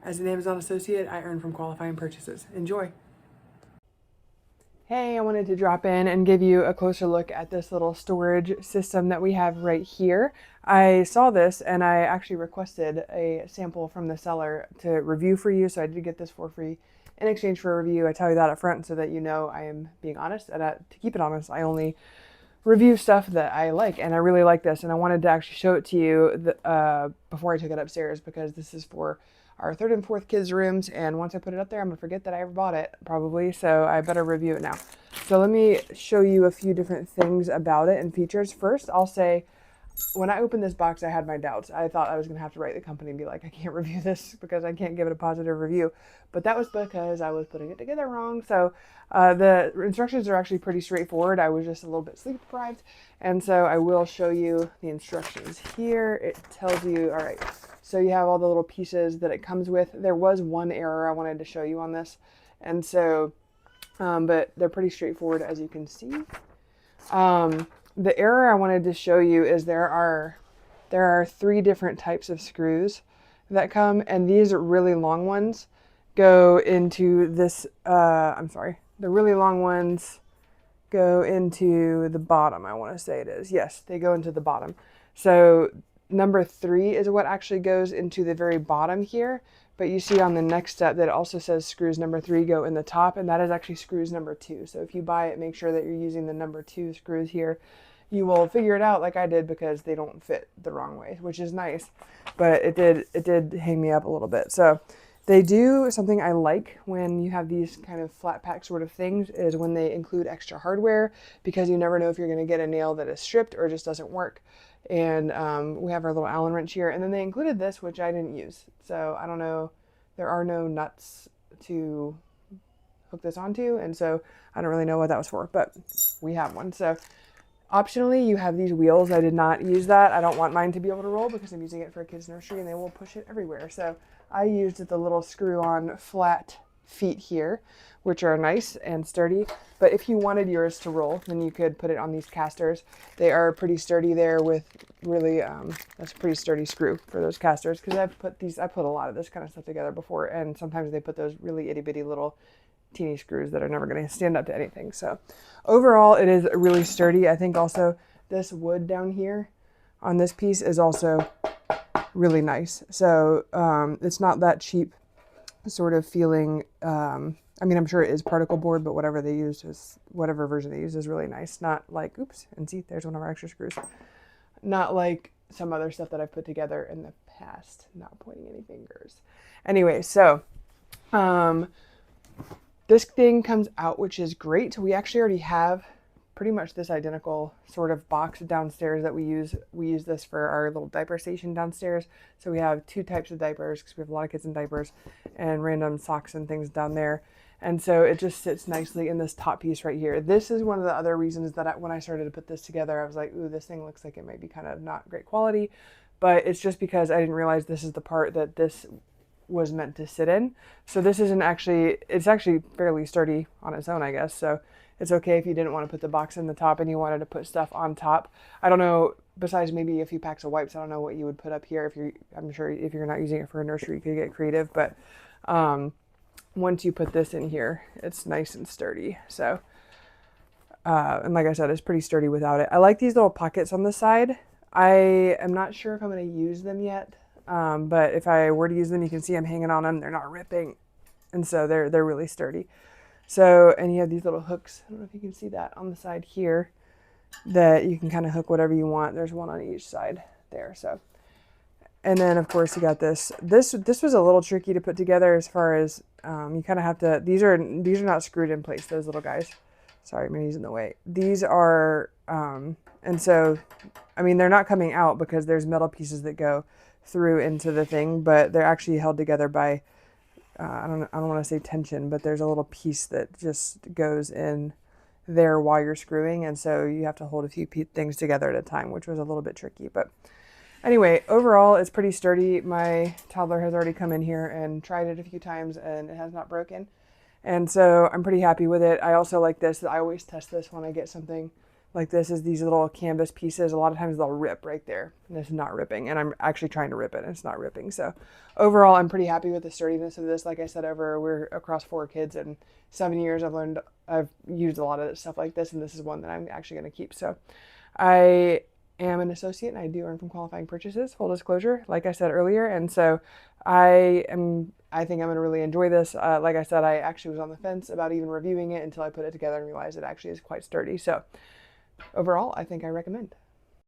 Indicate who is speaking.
Speaker 1: As an Amazon associate, I earn from qualifying purchases. Enjoy. Hey, I wanted to drop in and give you a closer look at this little storage system that we have right here. I saw this and I actually requested a sample from the seller to review for you, so I did get this for free in exchange for a review. I tell you that up front so that you know I am being honest, and to keep it honest, I only review stuff that I like, and I really like this, and I wanted to actually show it to you before I took it upstairs, because this is for our third and fourth kids' rooms, and once I put it up there, I'm gonna forget that I ever bought it, probably, so I better review it now. So let me show you a few different things about it and features. First, I'll say, when I opened this box, I had my doubts. I thought I was going to have to write the company and be like, I can't review this because I can't give it a positive review. But that was because I was putting it together wrong. So the instructions are actually pretty straightforward. I was just a little bit sleep deprived. And so I will show you the instructions here. It tells you, all right, so you have all the little pieces that it comes with. There was one error I wanted to show you on this. And so, but they're pretty straightforward, as you can see. The error I wanted to show you is there are 3 different types of screws that come, and these really long ones go into this, the really long ones go into the bottom, I want to say it is. Yes, they go into the bottom. So number 3 is what actually goes into the very bottom here, but you see on the next step that it also says screws number 3 go in the top, and that is actually screws number 2. So if you buy it, make sure that you're using the number 2 screws here. You will figure it out like I did, because they don't fit the wrong way, which is nice, but it did hang me up a little bit. So they do something I like when you have these kind of flat pack sort of things, is when they include extra hardware, because you never know if you're going to get a nail that is stripped or just doesn't work. And we have our little Allen wrench here, and then they included this, which I didn't use. So I don't know, there are no nuts to hook this onto, and so I don't really know what that was for, but we have one. So optionally, you have these wheels. I did not use that. I don't want mine to be able to roll because I'm using it for a kid's nursery and they will push it everywhere. So I used the little screw-on flat feet here, which are nice and sturdy. But if you wanted yours to roll, then you could put it on these casters. They are pretty sturdy there with really, that's a pretty sturdy screw for those casters, because I put a lot of this kind of stuff together before, and sometimes they put those really itty bitty little teeny screws that are never going to stand up to anything. So overall, it is really sturdy. I think also this wood down here on this piece is also really nice. So it's not that cheap sort of feeling. I mean, I'm sure it is particle board, but whatever version they use is really nice. Not like, oops, and see, there's one of our extra screws. Not like some other stuff that I've put together in the past. Not pointing any fingers. Anyway, so this thing comes out, which is great. We actually already have pretty much this identical sort of box downstairs that we use. We use this for our little diaper station downstairs. So we have 2 types of diapers, because we have a lot of kids in diapers, and random socks and things down there. And so it just sits nicely in this top piece right here. This is one of the other reasons that when I started to put this together, I was like, ooh, this thing looks like it might be kind of not great quality. But it's just because I didn't realize this is the part that this was meant to sit in. So this it's actually fairly sturdy on its own, I guess. So it's okay if you didn't want to put the box in the top and you wanted to put stuff on top. I don't know, besides maybe a few packs of wipes, I don't know what you would put up here. I'm sure if you're not using it for a nursery, you could get creative, but once you put this in here, it's nice and sturdy. So and like I said, it's pretty sturdy without it. I like these little pockets on the side. I am not sure if I'm going to use them yet. But if I were to use them, you can see I'm hanging on them. They're not ripping. And so they're really sturdy. So, and you have these little hooks. I don't know if you can see that on the side here, that you can kind of hook whatever you want. There's one on each side there. So, and then of course you got this. This was a little tricky to put together, as far as, you kind of have to, these are not screwed in place, those little guys. Sorry, I'm using the way. These are, and so, I mean, they're not coming out because there's metal pieces that go through into the thing, but they're actually held together by, I don't want to say tension, but there's a little piece that just goes in there while you're screwing, and so you have to hold a few things together at a time, which was a little bit tricky. But anyway, overall, it's pretty sturdy. My toddler has already come in here and tried it a few times, and it has not broken. And so I'm pretty happy with it. I also like this. I always test this when I get something like this is these little canvas pieces. A lot of times they'll rip right there, and it's not ripping, and I'm actually trying to rip it and it's not ripping. So overall, I'm pretty happy with the sturdiness of this. Like I said, we're across 4 kids and 7 years, I've used a lot of stuff like this, and this is one that I'm actually going to keep. So I am an associate and I do earn from qualifying purchases, full disclosure, like I said earlier. And so I think I'm going to really enjoy this. Like I said, I actually was on the fence about even reviewing it until I put it together and realized it actually is quite sturdy. So overall, I think I recommend.